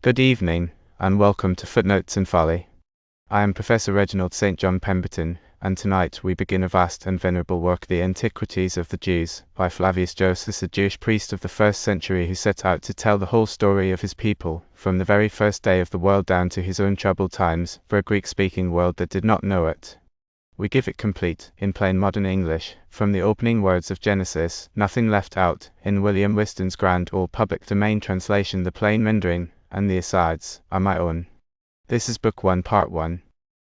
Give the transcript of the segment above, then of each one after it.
Good evening, and welcome to Footnotes in Folly. I am Professor Reginald St. John Pemberton, and tonight we begin a vast and venerable work, The Antiquities of the Jews, by Flavius Josephus, a Jewish priest of the 1st century who set out to tell the whole story of his people, from the very first day of the world down to his own troubled times, for a Greek-speaking world that did not know it. We give it complete, in plain modern English, from the opening words of Genesis, nothing left out, in William Whiston's grand all-public domain translation. The plain rendering, and the asides, are my own. This is Book 1, Part 1.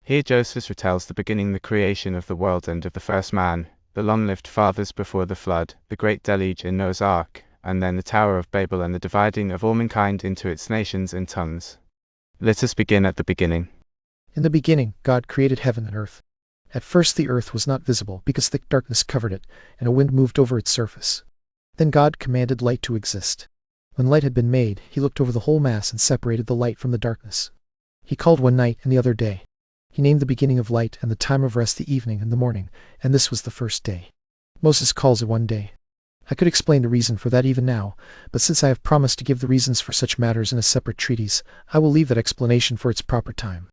Here Josephus retells the beginning, the creation of the world and of the first man, the long-lived fathers before the flood, the great deluge in Noah's ark, and then the Tower of Babel and the dividing of all mankind into its nations and tongues. Let us begin at the beginning. In the beginning, God created heaven and earth. At first the earth was not visible, because thick darkness covered it, and a wind moved over its surface. Then God commanded light to exist. When light had been made, he looked over the whole mass and separated the light from the darkness. He called one night and the other day. He named the beginning of light and the time of rest the evening and the morning, and this was the first day. Moses calls it one day. I could explain the reason for that even now, but since I have promised to give the reasons for such matters in a separate treatise, I will leave that explanation for its proper time.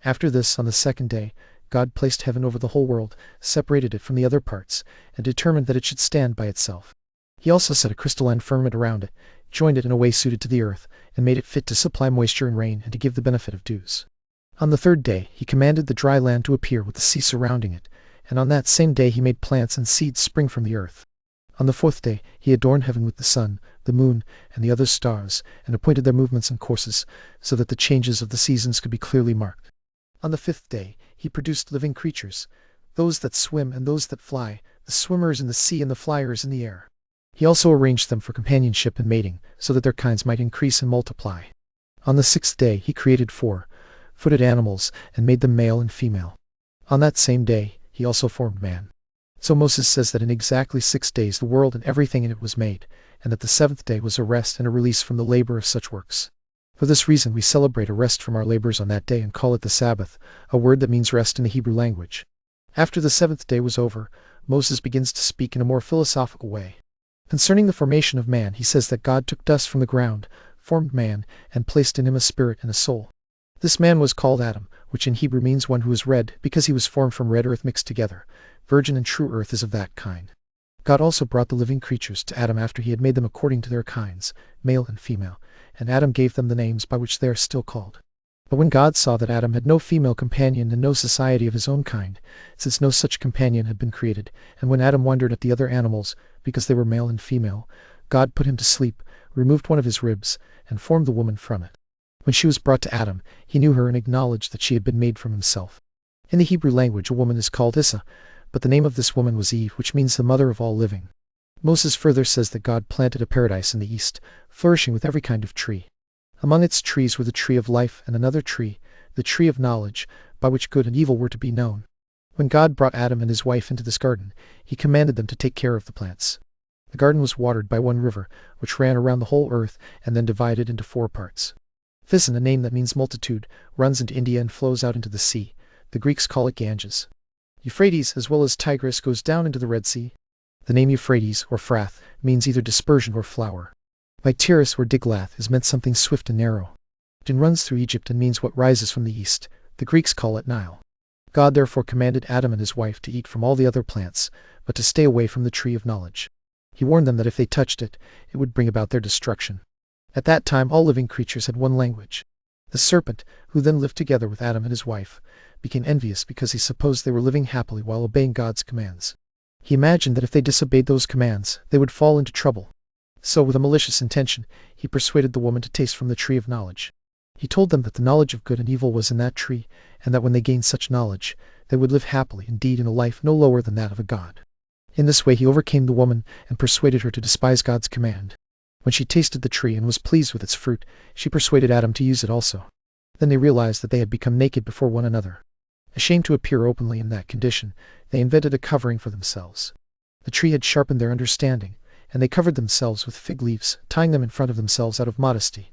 After this, on the second day, God placed heaven over the whole world, separated it from the other parts, and determined that it should stand by itself. He also set a crystalline firmament around it, joined it in a way suited to the earth, and made it fit to supply moisture and rain and to give the benefit of dews. On the third day he commanded the dry land to appear with the sea surrounding it, and on that same day he made plants and seeds spring from the earth. On the fourth day he adorned heaven with the sun, the moon, and the other stars, and appointed their movements and courses, so that the changes of the seasons could be clearly marked. On the fifth day he produced living creatures, those that swim and those that fly, the swimmers in the sea and the flyers in the air. He also arranged them for companionship and mating, so that their kinds might increase and multiply. On the sixth day he created 4-footed animals, and made them male and female. On that same day he also formed man. So Moses says that in exactly 6 days the world and everything in it was made, and that the seventh day was a rest and a release from the labor of such works. For this reason we celebrate a rest from our labors on that day and call it the Sabbath, a word that means rest in the Hebrew language. After the seventh day was over, Moses begins to speak in a more philosophical way. Concerning the formation of man, he says that God took dust from the ground, formed man, and placed in him a spirit and a soul. This man was called Adam, which in Hebrew means one who is red, because he was formed from red earth mixed together. Virgin and true earth is of that kind. God also brought the living creatures to Adam after he had made them according to their kinds, male and female, and Adam gave them the names by which they are still called. But when God saw that Adam had no female companion and no society of his own kind, since no such companion had been created, and when Adam wondered at the other animals, because they were male and female, God put him to sleep, removed one of his ribs, and formed the woman from it. When she was brought to Adam, he knew her and acknowledged that she had been made from himself. In the Hebrew language a woman is called Issa, but the name of this woman was Eve, which means the mother of all living. Moses further says that God planted a paradise in the east, flourishing with every kind of tree. Among its trees were the tree of life and another tree, the tree of knowledge, by which good and evil were to be known. When God brought Adam and his wife into this garden, he commanded them to take care of the plants. The garden was watered by one river, which ran around the whole earth and then divided into 4 parts. Whiston, a name that means multitude, runs into India and flows out into the sea. The Greeks call it Ganges. Euphrates, as well as Tigris, goes down into the Red Sea. The name Euphrates, or Phrath, means either dispersion or flower. Tigris, or Diglath, is meant something swift and narrow. It runs through Egypt and means what rises from the east. The Greeks call it Nile. God therefore commanded Adam and his wife to eat from all the other plants, but to stay away from the tree of knowledge. He warned them that if they touched it, it would bring about their destruction. At that time all living creatures had one language. The serpent, who then lived together with Adam and his wife, became envious because he supposed they were living happily while obeying God's commands. He imagined that if they disobeyed those commands, they would fall into trouble. So, with a malicious intention, he persuaded the woman to taste from the tree of knowledge. He told them that the knowledge of good and evil was in that tree, and that when they gained such knowledge, they would live happily indeed in a life no lower than that of a god. In this way he overcame the woman and persuaded her to despise God's command. When she tasted the tree and was pleased with its fruit, she persuaded Adam to use it also. Then they realized that they had become naked before one another. Ashamed to appear openly in that condition, they invented a covering for themselves. The tree had sharpened their understanding, and they covered themselves with fig leaves, tying them in front of themselves out of modesty.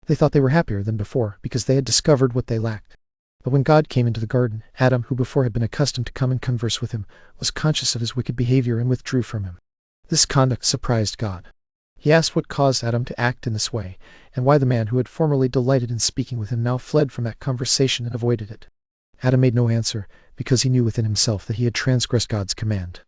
They thought they were happier than before, because they had discovered what they lacked. But when God came into the garden, Adam, who before had been accustomed to come and converse with him, was conscious of his wicked behavior and withdrew from him. This conduct surprised God. He asked what caused Adam to act in this way, and why the man who had formerly delighted in speaking with him now fled from that conversation and avoided it. Adam made no answer, because he knew within himself that he had transgressed God's command.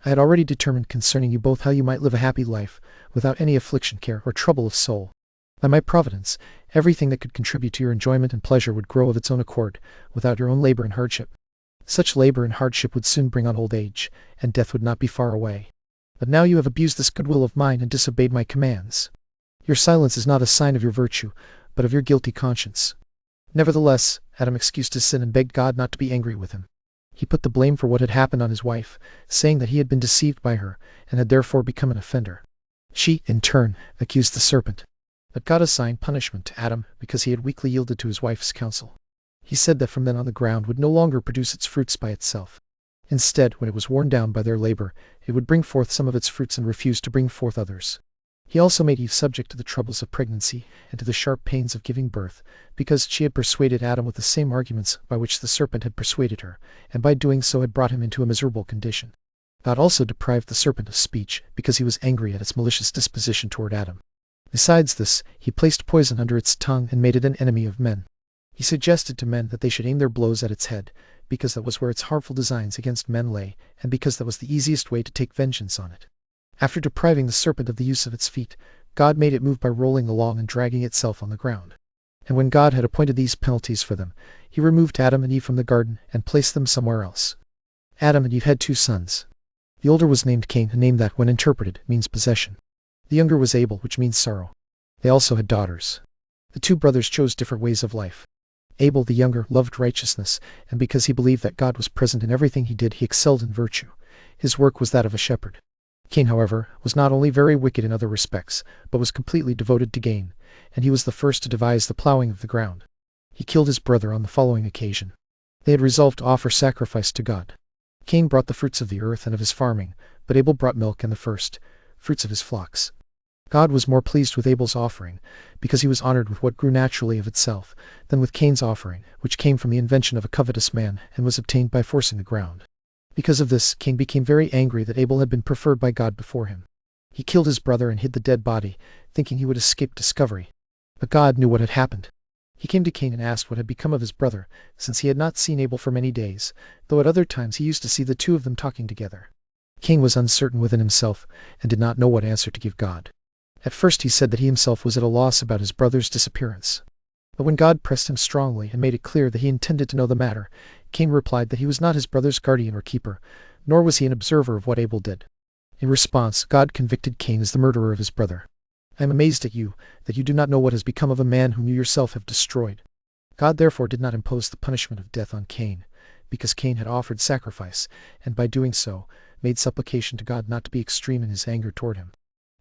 I had already determined concerning you both how you might live a happy life, without any affliction, care, or trouble of soul. By my providence, everything that could contribute to your enjoyment and pleasure would grow of its own accord, without your own labor and hardship. Such labor and hardship would soon bring on old age, and death would not be far away. But now you have abused this goodwill of mine and disobeyed my commands. Your silence is not a sign of your virtue, but of your guilty conscience. Nevertheless, Adam excused his sin and begged God not to be angry with him. He put the blame for what had happened on his wife, saying that he had been deceived by her, and had therefore become an offender. She, in turn, accused the serpent. But God assigned punishment to Adam because he had weakly yielded to his wife's counsel. He said that from then on the ground would no longer produce its fruits by itself. Instead, when it was worn down by their labor, it would bring forth some of its fruits and refuse to bring forth others. He also made Eve subject to the troubles of pregnancy and to the sharp pains of giving birth, because she had persuaded Adam with the same arguments by which the serpent had persuaded her, and by doing so had brought him into a miserable condition. God also deprived the serpent of speech, because he was angry at its malicious disposition toward Adam. Besides this, he placed poison under its tongue and made it an enemy of men. He suggested to men that they should aim their blows at its head, because that was where its harmful designs against men lay, and because that was the easiest way to take vengeance on it. After depriving the serpent of the use of its feet, God made it move by rolling along and dragging itself on the ground. And when God had appointed these penalties for them, he removed Adam and Eve from the garden and placed them somewhere else. Adam and Eve had 2 sons. The older was named Cain, a name that, when interpreted, means possession. The younger was Abel, which means sorrow. They also had daughters. The 2 brothers chose different ways of life. Abel, the younger, loved righteousness, and because he believed that God was present in everything he did, he excelled in virtue. His work was that of a shepherd. Cain, however, was not only very wicked in other respects, but was completely devoted to gain, and he was the first to devise the plowing of the ground. He killed his brother on the following occasion. They had resolved to offer sacrifice to God. Cain brought the fruits of the earth and of his farming, but Abel brought milk and the first fruits of his flocks. God was more pleased with Abel's offering, because he was honored with what grew naturally of itself, than with Cain's offering, which came from the invention of a covetous man, and was obtained by forcing the ground. Because of this, Cain became very angry that Abel had been preferred by God before him. He killed his brother and hid the dead body, thinking he would escape discovery. But God knew what had happened. He came to Cain and asked what had become of his brother, since he had not seen Abel for many days, though at other times he used to see the 2 of them talking together. Cain was uncertain within himself, and did not know what answer to give God. At first he said that he himself was at a loss about his brother's disappearance. But when God pressed him strongly and made it clear that he intended to know the matter, Cain replied that he was not his brother's guardian or keeper, nor was he an observer of what Abel did. In response, God convicted Cain as the murderer of his brother. I am amazed at you, that you do not know what has become of a man whom you yourself have destroyed. God therefore did not impose the punishment of death on Cain, because Cain had offered sacrifice, and by doing so, made supplication to God not to be extreme in his anger toward him.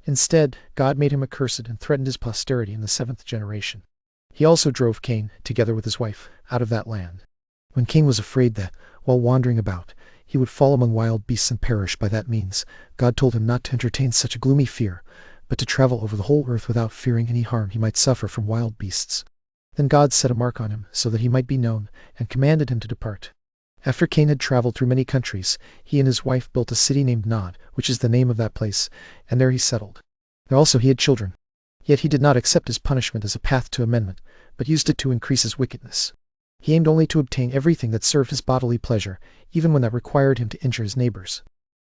Instead, God made him accursed and threatened his posterity in the 7th generation. He also drove Cain, together with his wife, out of that land. When Cain was afraid that, while wandering about, he would fall among wild beasts and perish by that means, God told him not to entertain such a gloomy fear, but to travel over the whole earth without fearing any harm he might suffer from wild beasts. Then God set a mark on him, so that he might be known, and commanded him to depart. After Cain had traveled through many countries, he and his wife built a city named Nod, which is the name of that place, and there he settled. There also he had children. Yet he did not accept his punishment as a path to amendment, but used it to increase his wickedness. He aimed only to obtain everything that served his bodily pleasure, even when that required him to injure his neighbors.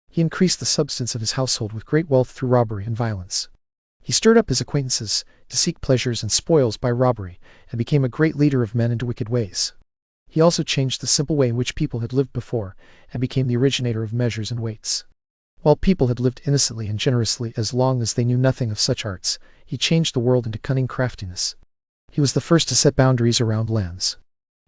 He increased the substance of his household with great wealth through robbery and violence. He stirred up his acquaintances to seek pleasures and spoils by robbery, and became a great leader of men into wicked ways. He also changed the simple way in which people had lived before, and became the originator of measures and weights. While people had lived innocently and generously as long as they knew nothing of such arts, he changed the world into cunning craftiness. He was the first to set boundaries around lands.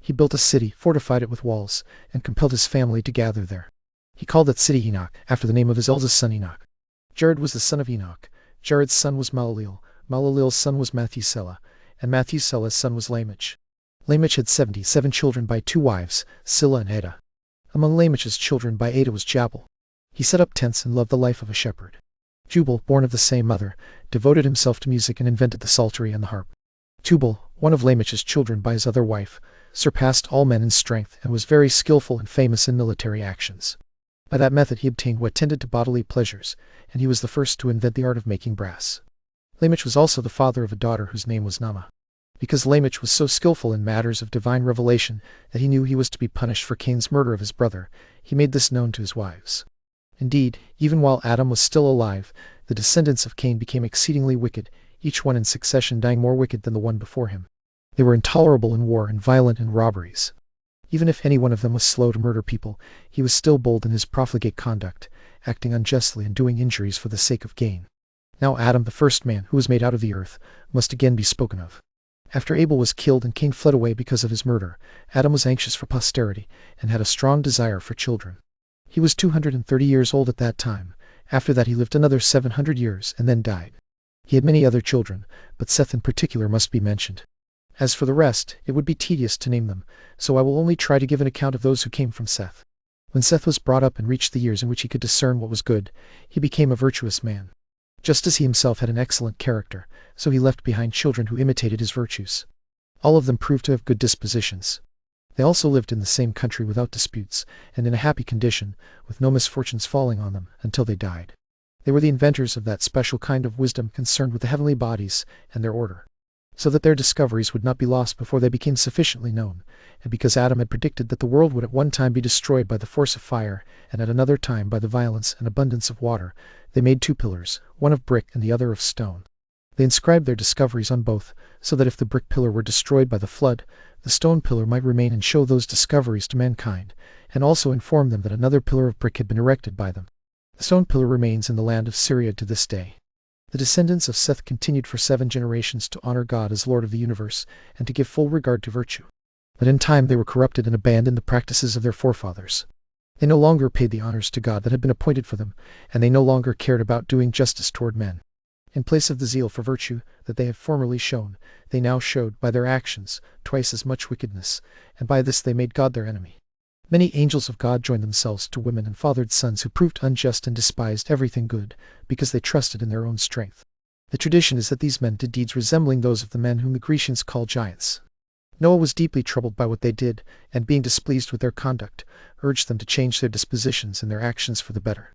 He built a city, fortified it with walls, and compelled his family to gather there. He called that city Enoch, after the name of his eldest son Enoch. Jared was the son of Enoch. Jared's son was Malaleel. Malaleel's son was Methuselah, and Methuselah's son was Lamech. Lamech had 77 children by 2 wives, Silla and Ada. Among Lamech's children by Ada was Jabal. He set up tents and loved the life of a shepherd. Jubal, born of the same mother, devoted himself to music and invented the psaltery and the harp. Tubal, one of Lamech's children by his other wife, surpassed all men in strength and was very skillful and famous in military actions. By that method he obtained what tended to bodily pleasures, and he was the first to invent the art of making brass. Lamech was also the father of a daughter whose name was Naamah. Because Lamech was so skillful in matters of divine revelation that he knew he was to be punished for Cain's murder of his brother, he made this known to his wives. Indeed, even while Adam was still alive, the descendants of Cain became exceedingly wicked, each one in succession dying more wicked than the one before him. They were intolerable in war and violent in robberies. Even if any one of them was slow to murder people, he was still bold in his profligate conduct, acting unjustly and doing injuries for the sake of gain. Now Adam, the first man, who was made out of the earth, must again be spoken of. After Abel was killed and Cain fled away because of his murder, Adam was anxious for posterity and had a strong desire for children. He was 230 years old at that time. After that he lived another 700 years and then died. He had many other children, but Seth in particular must be mentioned. As for the rest, it would be tedious to name them, so I will only try to give an account of those who came from Seth. When Seth was brought up and reached the years in which he could discern what was good, he became a virtuous man. Just as he himself had an excellent character, so he left behind children who imitated his virtues. All of them proved to have good dispositions. They also lived in the same country without disputes, and in a happy condition, with no misfortunes falling on them, until they died. They were the inventors of that special kind of wisdom concerned with the heavenly bodies and their order, so that their discoveries would not be lost before they became sufficiently known, and because Adam had predicted that the world would at one time be destroyed by the force of fire, and at another time by the violence and abundance of water, they made 2 pillars, one of brick and the other of stone. They inscribed their discoveries on both, so that if the brick pillar were destroyed by the flood, the stone pillar might remain and show those discoveries to mankind, and also inform them that another pillar of brick had been erected by them. The stone pillar remains in the land of Syria to this day. The descendants of Seth continued for 7 generations to honor God as Lord of the universe, and to give full regard to virtue. But in time they were corrupted and abandoned the practices of their forefathers. They no longer paid the honors to God that had been appointed for them, and they no longer cared about doing justice toward men. In place of the zeal for virtue that they had formerly shown, they now showed, by their actions, twice as much wickedness, and by this they made God their enemy. Many angels of God joined themselves to women and fathered sons who proved unjust and despised everything good, because they trusted in their own strength. The tradition is that these men did deeds resembling those of the men whom the Grecians call giants. Noah was deeply troubled by what they did, and being displeased with their conduct, urged them to change their dispositions and their actions for the better.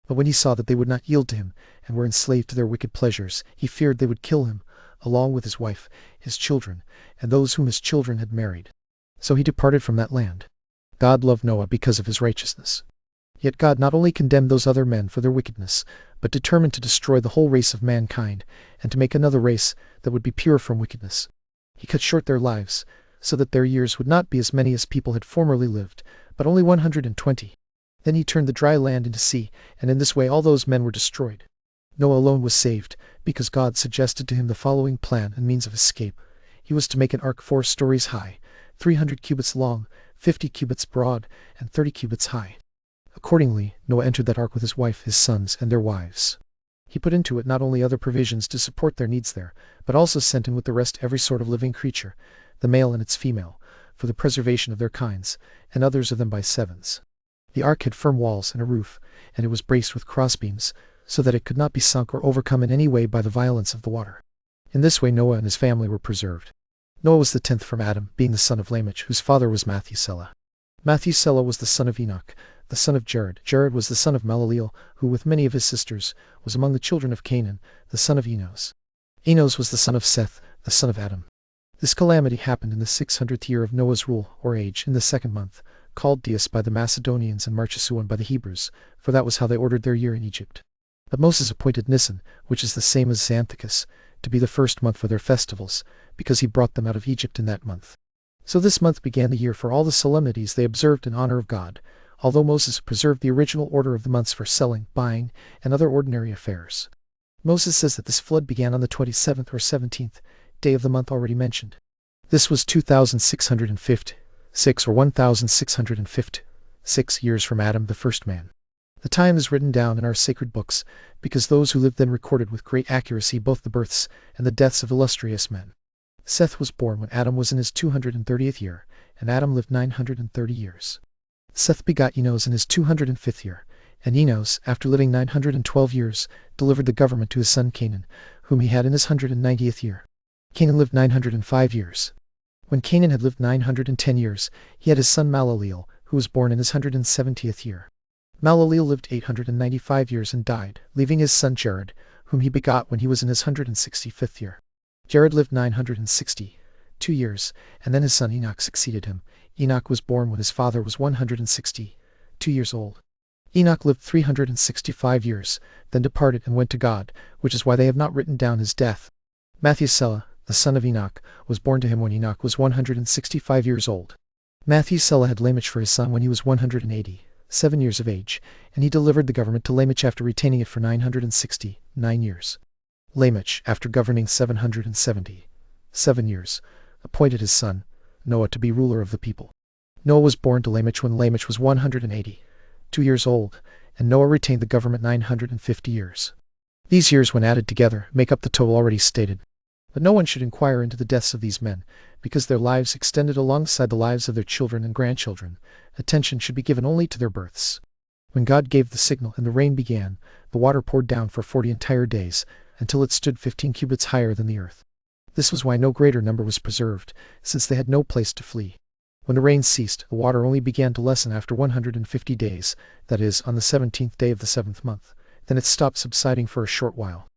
But when he saw that they would not yield to him, and were enslaved to their wicked pleasures, he feared they would kill him, along with his wife, his children, and those whom his children had married. So he departed from that land. God loved Noah because of his righteousness. Yet God not only condemned those other men for their wickedness, but determined to destroy the whole race of mankind, and to make another race that would be pure from wickedness. He cut short their lives, so that their years would not be as many as people had formerly lived, but only 120. Then he turned the dry land into sea, and in this way all those men were destroyed. Noah alone was saved, because God suggested to him the following plan and means of escape. He was to make an ark 4 stories high, 300 cubits long, 50 cubits broad, and 30 cubits high. Accordingly, Noah entered that ark with his wife, his sons, and their wives. He put into it not only other provisions to support their needs there, but also sent in with the rest every sort of living creature, the male and its female, for the preservation of their kinds, and others of them by 7s. The ark had firm walls and a roof, and it was braced with crossbeams, so that it could not be sunk or overcome in any way by the violence of the water. In this way Noah and his family were preserved. Noah was the 10th from Adam, being the son of Lamech, whose father was Methuselah. Methuselah was the son of Enoch, the son of Jared. Jared was the son of Malaleel, who with many of his sisters was among the children of Canaan, the son of Enos. Enos was the son of Seth, the son of Adam. This calamity happened in the 600th year of Noah's rule, or age, in the 2nd month, called Dias by the Macedonians and Marchesuan by the Hebrews, for that was how they ordered their year in Egypt. But Moses appointed Nisan, which is the same as Xanthicus, to be the 1st month for their festivals, because he brought them out of Egypt in that month. So this month began the year for all the solemnities they observed in honor of God, although Moses preserved the original order of the months for selling, buying, and other ordinary affairs. Moses says that this flood began on the 27th or 17th day of the month already mentioned. This was 2656 or 1656 years from Adam, the first man. The time is written down in our sacred books, because those who lived then recorded with great accuracy both the births and the deaths of illustrious men. Seth was born when Adam was in his 230th year, and Adam lived 930 years. Seth begot Enos in his 205th year, and Enos, after living 912 years, delivered the government to his son Canaan, whom he had in his 190th year. Canaan lived 905 years. When Canaan had lived 910 years, he had his son Malaleel, who was born in his 170th year. Malaleel lived 895 years and died, leaving his son Jared, whom he begot when he was in his 165th year. Jared lived 962 years, and then his son Enoch succeeded him. Enoch was born when his father was 162 years old. Enoch lived 365 years, then departed and went to God, which is why they have not written down his death. Methuselah, the son of Enoch, was born to him when Enoch was 165 years old. Methuselah had Lamech for his son when he was 187 years of age, and he delivered the government to Lamech after retaining it for 969 years. Lamech, after governing 777 years, appointed his son, Noah, to be ruler of the people. Noah was born to Lamech when Lamech was 182 years old, and Noah retained the government 950 years. These years, when added together, make up the total already stated. But no one should inquire into the deaths of these men, because their lives extended alongside the lives of their children and grandchildren. Attention should be given only to their births. When God gave the signal and the rain began, the water poured down for 40 entire days, until it stood 15 cubits higher than the earth. This was why no greater number was preserved, since they had no place to flee. When the rain ceased, the water only began to lessen after 150 days, that is, on the 17th day of the 7th month. Then it stopped subsiding for a short while.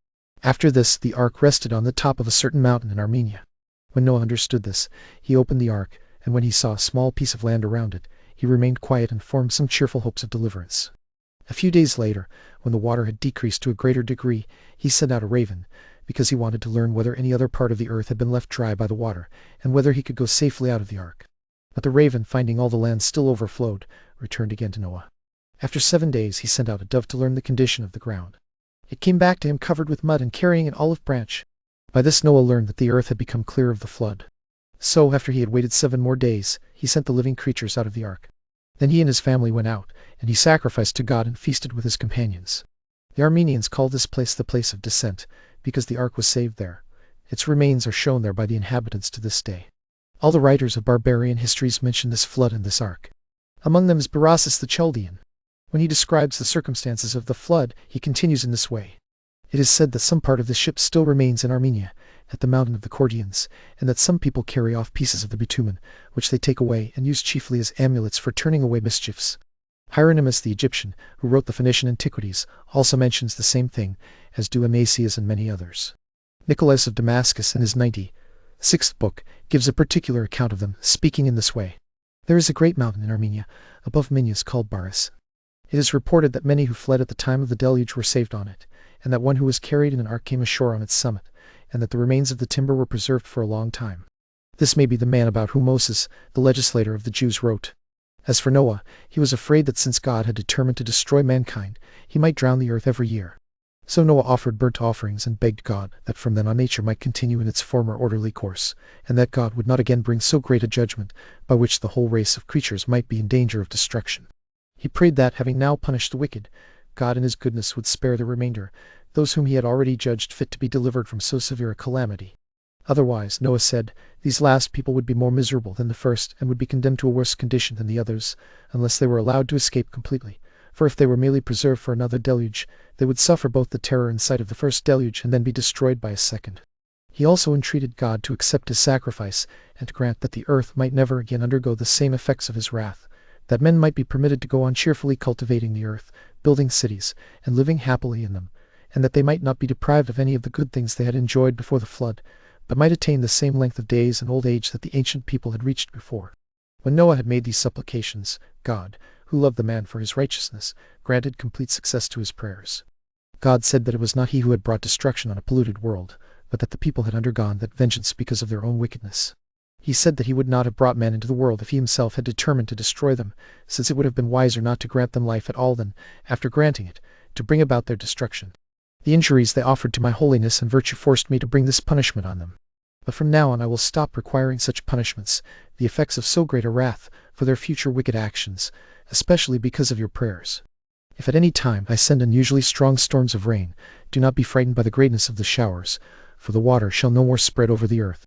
After this, the ark rested on the top of a certain mountain in Armenia. When Noah understood this, he opened the ark, and when he saw a small piece of land around it, he remained quiet and formed some cheerful hopes of deliverance. A few days later, when the water had decreased to a greater degree, he sent out a raven, because he wanted to learn whether any other part of the earth had been left dry by the water, and whether he could go safely out of the ark. But the raven, finding all the land still overflowed, returned again to Noah. After 7 days he sent out a dove to learn the condition of the ground. It came back to him covered with mud and carrying an olive branch. By this Noah learned that the earth had become clear of the flood. So, after he had waited 7 more days, he sent the living creatures out of the ark. Then he and his family went out, and he sacrificed to God and feasted with his companions. The Armenians call this place the place of descent, because the ark was saved there. Its remains are shown there by the inhabitants to this day. All the writers of barbarian histories mention this flood and this ark. Among them is Berossus the Chaldean. When he describes the circumstances of the flood, he continues in this way. It is said that some part of the ship still remains in Armenia, at the mountain of the Cordians, and that some people carry off pieces of the bitumen, which they take away and use chiefly as amulets for turning away mischiefs. Hieronymus the Egyptian, who wrote the Phoenician Antiquities, also mentions the same thing, as do Amasias and many others. Nicholas of Damascus, in his 96th book, gives a particular account of them, speaking in this way. There is a great mountain in Armenia, above Minyas, called Baris. It is reported that many who fled at the time of the deluge were saved on it, and that one who was carried in an ark came ashore on its summit, and that the remains of the timber were preserved for a long time. This may be the man about whom Moses, the legislator of the Jews, wrote. As for Noah, he was afraid that since God had determined to destroy mankind, he might drown the earth every year. So Noah offered burnt offerings and begged God that from then on nature might continue in its former orderly course, and that God would not again bring so great a judgment, by which the whole race of creatures might be in danger of destruction. He prayed that, having now punished the wicked, God in his goodness would spare the remainder, those whom he had already judged fit to be delivered from so severe a calamity. Otherwise, Noah said, these last people would be more miserable than the first, and would be condemned to a worse condition than the others, unless they were allowed to escape completely. For if they were merely preserved for another deluge, they would suffer both the terror and sight of the first deluge and then be destroyed by a second. He also entreated God to accept his sacrifice, and to grant that the earth might never again undergo the same effects of his wrath, that men might be permitted to go on cheerfully cultivating the earth, building cities, and living happily in them, and that they might not be deprived of any of the good things they had enjoyed before the flood, but might attain the same length of days and old age that the ancient people had reached before. When Noah had made these supplications, God, who loved the man for his righteousness, granted complete success to his prayers. God said that it was not he who had brought destruction on a polluted world, but that the people had undergone that vengeance because of their own wickedness. He said that he would not have brought men into the world if he himself had determined to destroy them, since it would have been wiser not to grant them life at all than, after granting it, to bring about their destruction. The injuries they offered to my holiness and virtue forced me to bring this punishment on them. But from now on I will stop requiring such punishments, the effects of so great a wrath, for their future wicked actions, especially because of your prayers. If at any time I send unusually strong storms of rain, do not be frightened by the greatness of the showers, for the water shall no more spread over the earth.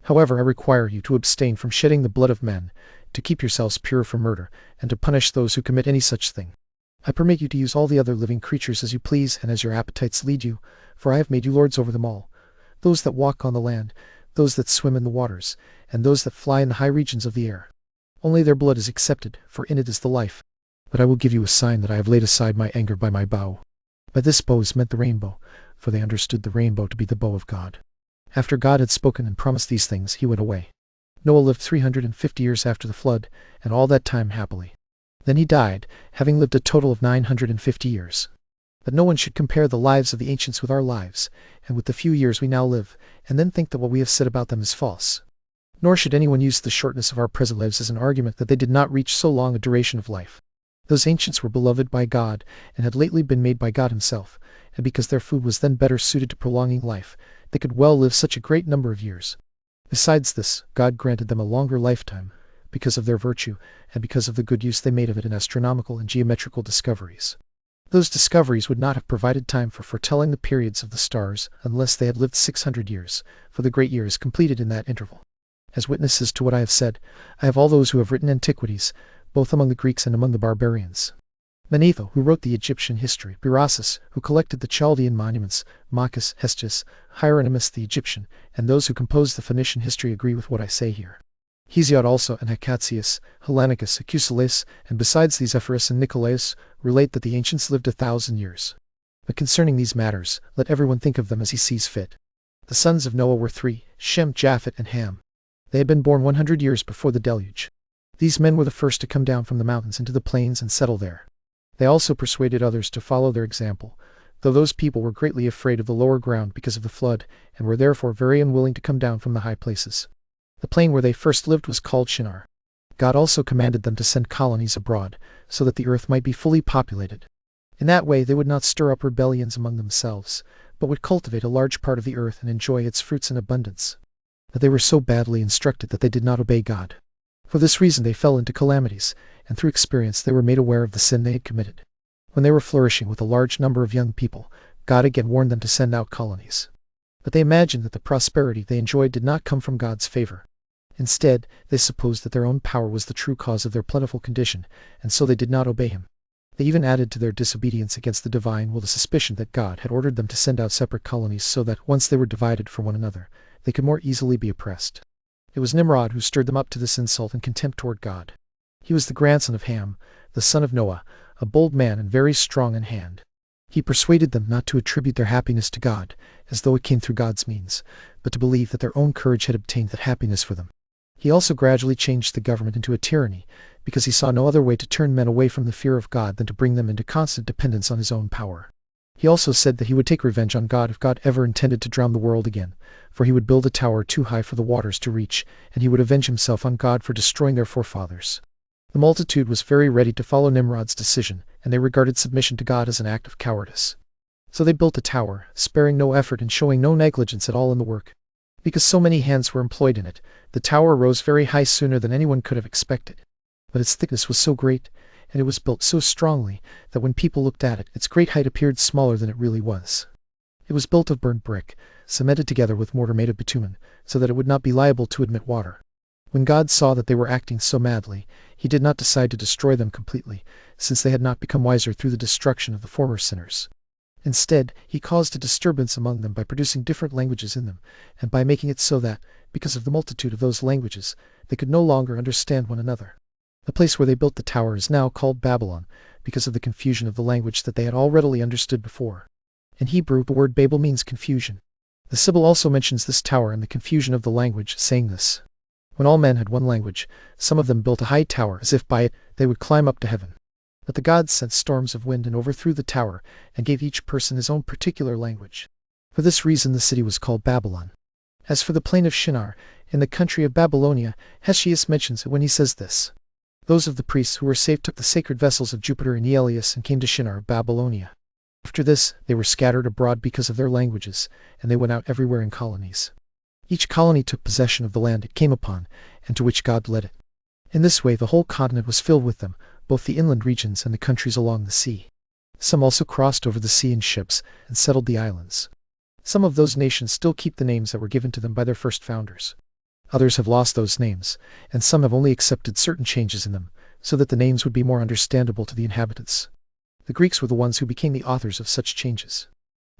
However, I require you to abstain from shedding the blood of men, to keep yourselves pure from murder, and to punish those who commit any such thing. I permit you to use all the other living creatures as you please and as your appetites lead you, for I have made you lords over them all, those that walk on the land, those that swim in the waters, and those that fly in the high regions of the air. Only their blood is accepted, for in it is the life. But I will give you a sign that I have laid aside my anger by my bow. By this bow is meant the rainbow, for they understood the rainbow to be the bow of God. After God had spoken and promised these things, he went away. Noah lived 350 years after the flood, and all that time happily. Then he died, having lived a total of 950 years. That no one should compare the lives of the ancients with our lives, and with the few years we now live, and then think that what we have said about them is false. Nor should anyone use the shortness of our present lives as an argument that they did not reach so long a duration of life. Those ancients were beloved by God, and had lately been made by God himself, and because their food was then better suited to prolonging life, they could well live such a great number of years. Besides this, God granted them a longer lifetime, because of their virtue, and because of the good use they made of it in astronomical and geometrical discoveries. Those discoveries would not have provided time for foretelling the periods of the stars unless they had lived 600 years, for the great year is completed in that interval. As witnesses to what I have said, I have all those who have written Antiquities, both among the Greeks and among the barbarians. Manetho, who wrote the Egyptian history, Berossus, who collected the Chaldean monuments, Machus, Hestius, Hieronymus the Egyptian, and those who composed the Phoenician history agree with what I say here. Hesiod also and Hecatius, Hellanicus, Acusilaus, and besides these Ephorus and Nicolaus, relate that the ancients lived 1,000 years. But concerning these matters, let everyone think of them as he sees fit. The sons of Noah were 3, Shem, Japhet, and Ham. They had been born 100 years before the deluge. These men were the first to come down from the mountains into the plains and settle there. They also persuaded others to follow their example, though those people were greatly afraid of the lower ground because of the flood, and were therefore very unwilling to come down from the high places. The plain where they first lived was called Shinar. God also commanded them to send colonies abroad, so that the earth might be fully populated. In that way they would not stir up rebellions among themselves, but would cultivate a large part of the earth and enjoy its fruits in abundance. But they were so badly instructed that they did not obey God. For this reason they fell into calamities, and through experience they were made aware of the sin they had committed. When they were flourishing with a large number of young people, God again warned them to send out colonies. But they imagined that the prosperity they enjoyed did not come from God's favor. Instead, they supposed that their own power was the true cause of their plentiful condition, and so they did not obey him. They even added to their disobedience against the divine will the suspicion that God had ordered them to send out separate colonies so that, once they were divided from one another, they could more easily be oppressed. It was Nimrod who stirred them up to this insult and contempt toward God. He was the grandson of Ham, the son of Noah, a bold man and very strong in hand. He persuaded them not to attribute their happiness to God, as though it came through God's means, but to believe that their own courage had obtained that happiness for them. He also gradually changed the government into a tyranny, because he saw no other way to turn men away from the fear of God than to bring them into constant dependence on his own power. He also said that he would take revenge on God if God ever intended to drown the world again, for he would build a tower too high for the waters to reach, and he would avenge himself on God for destroying their forefathers. The multitude was very ready to follow Nimrod's decision, and they regarded submission to God as an act of cowardice. So they built a tower, sparing no effort and showing no negligence at all in the work. Because so many hands were employed in it, the tower rose very high sooner than anyone could have expected. But its thickness was so great, and it was built so strongly, that when people looked at it, its great height appeared smaller than it really was. It was built of burnt brick, cemented together with mortar made of bitumen, so that it would not be liable to admit water. When God saw that they were acting so madly, he did not decide to destroy them completely, since they had not become wiser through the destruction of the former sinners. Instead, he caused a disturbance among them by producing different languages in them, and by making it so that, because of the multitude of those languages, they could no longer understand one another. The place where they built the tower is now called Babylon, because of the confusion of the language that they had all readily understood before. In Hebrew, the word Babel means confusion. The Sibyl also mentions this tower and the confusion of the language, saying this: when all men had one language, some of them built a high tower, as if by it they would climb up to heaven. But the gods sent storms of wind and overthrew the tower, and gave each person his own particular language. For this reason the city was called Babylon. As for the plain of Shinar, in the country of Babylonia, Hesiod mentions it when he says this: those of the priests who were saved took the sacred vessels of Jupiter and Aeolus and came to Shinar, Babylonia. After this, they were scattered abroad because of their languages, and they went out everywhere in colonies. Each colony took possession of the land it came upon, and to which God led it. In this way the whole continent was filled with them, both the inland regions and the countries along the sea. Some also crossed over the sea in ships, and settled the islands. Some of those nations still keep the names that were given to them by their first founders. Others have lost those names, and some have only accepted certain changes in them, so that the names would be more understandable to the inhabitants. The Greeks were the ones who became the authors of such changes.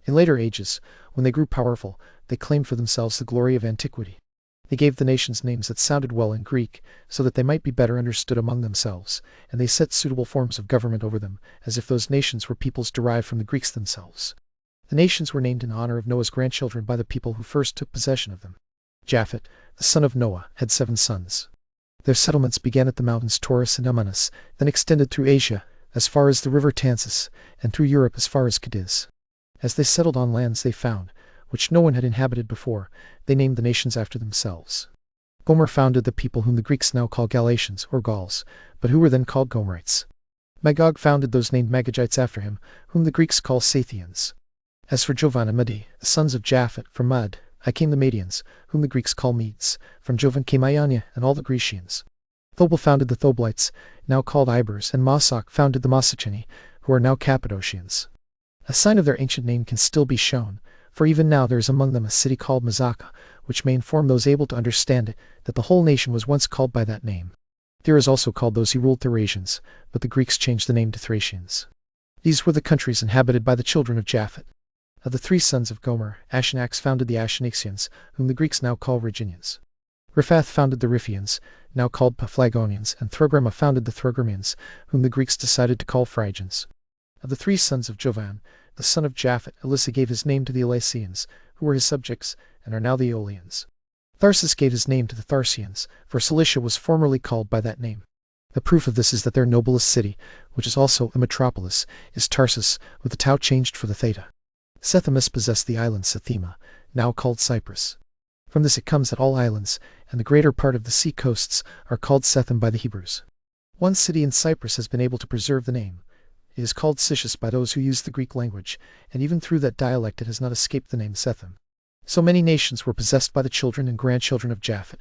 In later ages, when they grew powerful, they claimed for themselves the glory of antiquity. They gave the nations names that sounded well in Greek, so that they might be better understood among themselves, and they set suitable forms of government over them, as if those nations were peoples derived from the Greeks themselves. The nations were named in honor of Noah's grandchildren by the people who first took possession of them. Japhet, the son of Noah, had 7 sons. Their settlements began at the mountains Taurus and Amanus, then extended through Asia, as far as the river Tansis, and through Europe as far as Cadiz. As they settled on lands they found, which no one had inhabited before, they named the nations after themselves. Gomer founded the people whom the Greeks now call Galatians, or Gauls, but who were then called Gomerites. Magog founded those named Magagites after him, whom the Greeks call Scythians. As for Jovan and Madi, the sons of Japhet, from Mad, came the Madians, whom the Greeks call Medes. From Jovan came Iania and all the Grecians. Thobal founded the Thoblites, now called Ibers, and Masak founded the Masacheni, who are now Cappadocians. A sign of their ancient name can still be shown, for even now there is among them a city called Mazaka, which may inform those able to understand it that the whole nation was once called by that name. There is also called those who ruled Thracians, but the Greeks changed the name to Thracians. These were the countries inhabited by the children of Japhet. Of the 3 sons of Gomer, Ashenax founded the Ashenixians, whom the Greeks now call Rhaginians. Riphath founded the Riphians, now called Paphlagonians, and Thograma founded the Throgramians, whom the Greeks decided to call Phrygians. Of the 3 sons of Jovan, the son of Japhet, Elissa gave his name to the Elysians, who were his subjects, and are now the Aeolians. Tharsis gave his name to the Tharsians, for Cilicia was formerly called by that name. The proof of this is that their noblest city, which is also a metropolis, is Tarsus, with the tau changed for the theta. Sethemus possessed the island Sethema, now called Cyprus. From this it comes that all islands, and the greater part of the sea coasts, are called Sethem by the Hebrews. One city in Cyprus has been able to preserve the name. It is called Sicus by those who use the Greek language, and even through that dialect it has not escaped the name Sethem. So many nations were possessed by the children and grandchildren of Japhet.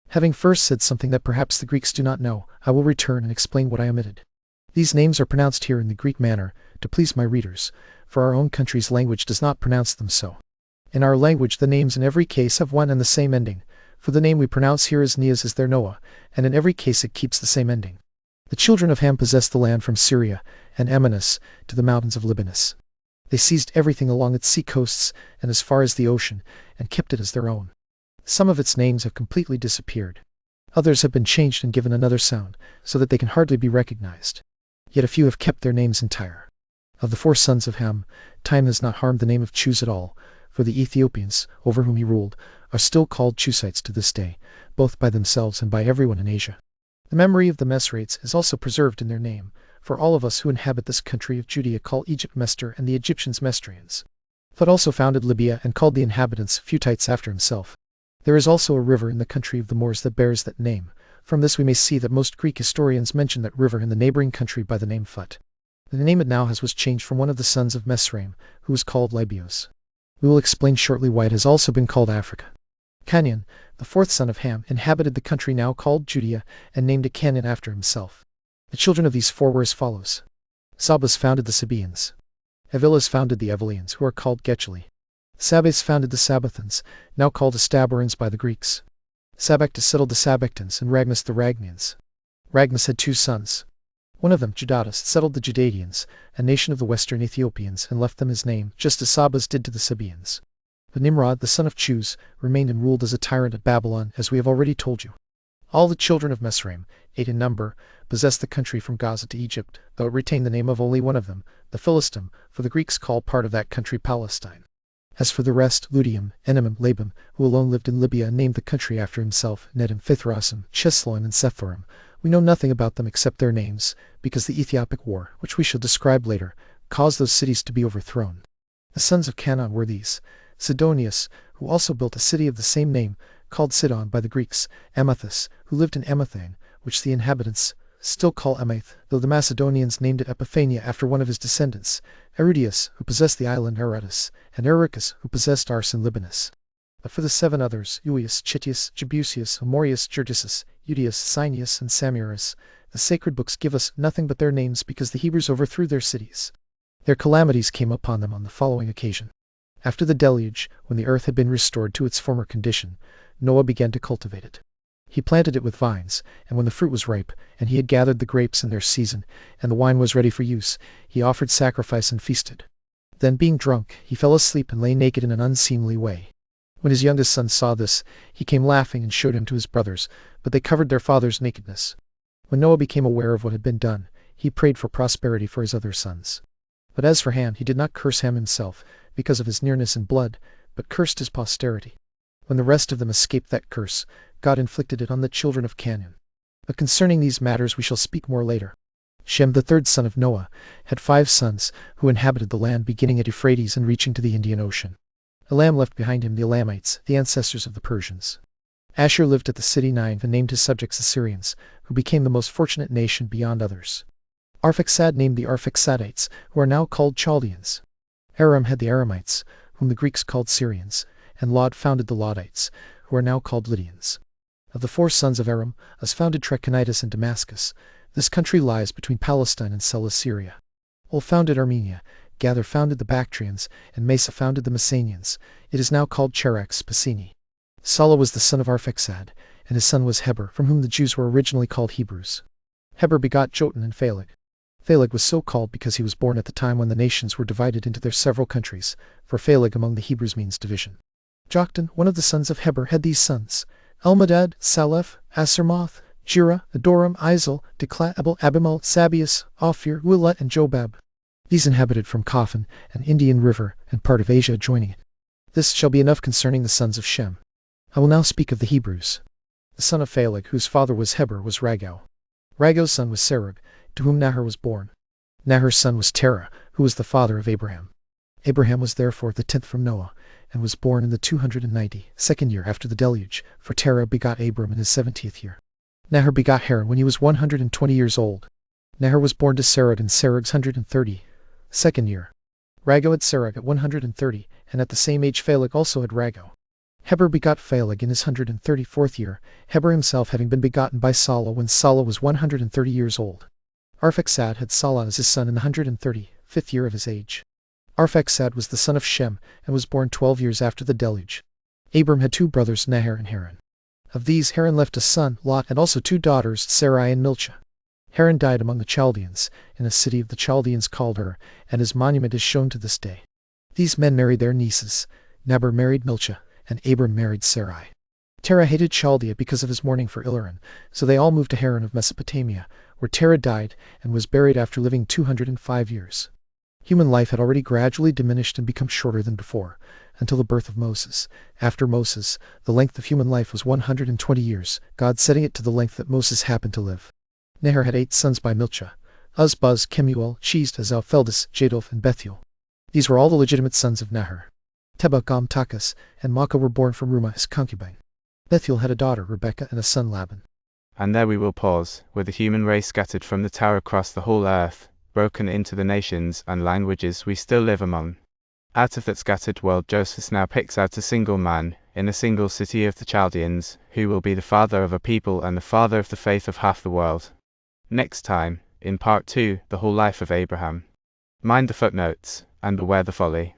Having first said something that perhaps the Greeks do not know, I will return and explain what I omitted. These names are pronounced here in the Greek manner, to please my readers, for our own country's language does not pronounce them so. In our language the names in every case have one and the same ending, for the name we pronounce here is Neas as their Noah, and in every case it keeps the same ending. The children of Ham possessed the land from Syria and Amanus to the mountains of Libanus. They seized everything along its sea coasts and as far as the ocean, and kept it as their own. Some of its names have completely disappeared. Others have been changed and given another sound, so that they can hardly be recognized. Yet a few have kept their names entire. Of the 4 sons of Ham, time has not harmed the name of Chus at all, for the Ethiopians, over whom he ruled, are still called Chusites to this day, both by themselves and by everyone in Asia. The memory of the Mesrates is also preserved in their name, for all of us who inhabit this country of Judea call Egypt Mestor and the Egyptians Mestrians. Thot also founded Libya and called the inhabitants Phutites after himself. There is also a river in the country of the Moors that bears that name. From this we may see that most Greek historians mention that river in the neighboring country by the name Phut. The name it now has was changed from one of the sons of Mesraim, who was called Libios. We will explain shortly why it has also been called Africa. Canaan, the 4th son of Ham, inhabited the country now called Judea, and named it Canaan after himself. The children of these 4 were as follows. Sabas founded the Sabaeans. Evilas founded the Evelians, who are called Getcheli. Sabes founded the Sabathans, now called Astaborans by the Greeks. Sabactus settled the Sabactans, and Ragmus the Ragnians. Ragmus had 2 sons. One of them, Judatus, settled the Judadians, a nation of the western Ethiopians, and left them his name, just as Sabas did to the Sabaeans. But Nimrod, the son of Chus, remained and ruled as a tyrant at Babylon, as we have already told you. All the children of Mesraim, 8 in number, possessed the country from Gaza to Egypt, though it retained the name of only one of them, the Philistim, for the Greeks call part of that country Palestine. As for the rest, Ludium, Enamim, Labam, who alone lived in Libya and named the country after himself, Nedim, Phthrasim, Chesloim, and Sephorim, we know nothing about them except their names, because the Ethiopic War, which we shall describe later, caused those cities to be overthrown. The sons of Canaan were these: Sidonius, who also built a city of the same name, called Sidon by the Greeks, Amathus, who lived in Amathane, which the inhabitants still call Amath, though the Macedonians named it Epiphania after one of his descendants, Erudius, who possessed the island Aratus, and Erycus, who possessed Ars and Libanus. But for the 7 others, Uius, Chitius, Jebusius, Amorius, Gergisus, Udius, Cynius, and Samiras, the sacred books give us nothing but their names because the Hebrews overthrew their cities. Their calamities came upon them on the following occasion. After the deluge, when the earth had been restored to its former condition, Noah began to cultivate it. He planted it with vines, and when the fruit was ripe, and he had gathered the grapes in their season, and the wine was ready for use, he offered sacrifice and feasted. Then, being drunk, he fell asleep and lay naked in an unseemly way. When his youngest son saw this, he came laughing and showed him to his brothers, but they covered their father's nakedness. When Noah became aware of what had been done, he prayed for prosperity for his other sons. But as for Ham, he did not curse Ham himself, because of his nearness in blood, but cursed his posterity. When the rest of them escaped that curse, God inflicted it on the children of Canaan. But concerning these matters we shall speak more later. Shem, the third son of Noah, had 5 sons, who inhabited the land beginning at Euphrates and reaching to the Indian Ocean. Elam left behind him the Elamites, the ancestors of the Persians. Asher lived at the city Nineveh and named his subjects Assyrians, who became the most fortunate nation beyond others. Arphaxad named the Arphaxadites, who are now called Chaldeans. Aram had the Aramites, whom the Greeks called Syrians, and Lod founded the Lodites, who are now called Lydians. Of the 4 sons of Aram, Uz founded Trachonitis and Damascus. This country lies between Palestine and Cilicia. Ol founded Armenia, Gather founded the Bactrians, and Mesa founded the Messenians. It is now called Charax Spicini. Sala was the son of Arphaxad, and his son was Heber, from whom the Jews were originally called Hebrews. Heber begot Jotan and Phaleg. Phaleg was so called because he was born at the time when the nations were divided into their several countries, for Phaleg among the Hebrews means division. Joktan, one of the sons of Heber, had these sons: Elmadad, Saleph, Asarmoth, Jira, Adoram, Izel, Dekla, Abel, Abimal, Sabius, Ophir, Willet, and Jobab. These inhabited from Kafan, an Indian river, and part of Asia adjoining it. This shall be enough concerning the sons of Shem. I will now speak of the Hebrews. The son of Phaleg, whose father was Heber, was Ragau. Ragau's son was Serug, to whom Nahor was born. Nahor's son was Terah, who was the father of Abraham. Abraham was therefore the 10th from Noah, and was born in the 292nd year after the deluge, for Terah begot Abram in his 70th year. Nahor begot Haran when he was 120 years old. Nahor was born to Serug in Serug's 132nd year. Ragau had Serug at 130, and at the same age Phaleg also had Ragau. Heber begot Phaleg in his 134th year, Heber himself having been begotten by Sala when Sala was 130 years old. Arphaxad had Sala as his son in the 135th year of his age. Arphaxad was the son of Shem, and was born 12 years after the deluge. Abram had 2 brothers, Nahor and Haran. Of these Haran left a son, Lot, and also 2 daughters, Sarai and Milcah. Haran died among the Chaldeans, in a city of the Chaldeans called Ur, and his monument is shown to this day. These men married their nieces. Nabor married Milcah, and Abram married Sarai. Terah hated Chaldea because of his mourning for Ilaran, so they all moved to Haran of Mesopotamia, where Terah died and was buried after living 205 years. Human life had already gradually diminished and become shorter than before, until the birth of Moses. After Moses, the length of human life was 120 years, God setting it to the length that Moses happened to live. Nahor had 8 sons by Milcah: Uz, Buz, Kemuel, Shizd, Azal, Feldus, Jadolf, and Bethuel. These were all the legitimate sons of Nahor. Teba, Gam, Takas, and Maacah were born from Rumah, his concubine. Bethuel had a daughter, Rebekah, and a son, Laban. And there we will pause, with the human race scattered from the tower across the whole earth, broken into the nations and languages we still live among. Out of that scattered world Josephus now picks out a single man, in a single city of the Chaldeans, who will be the father of a people and the father of the faith of half the world. Next time, in part 2, the whole life of Abraham. Mind the footnotes, and beware the folly.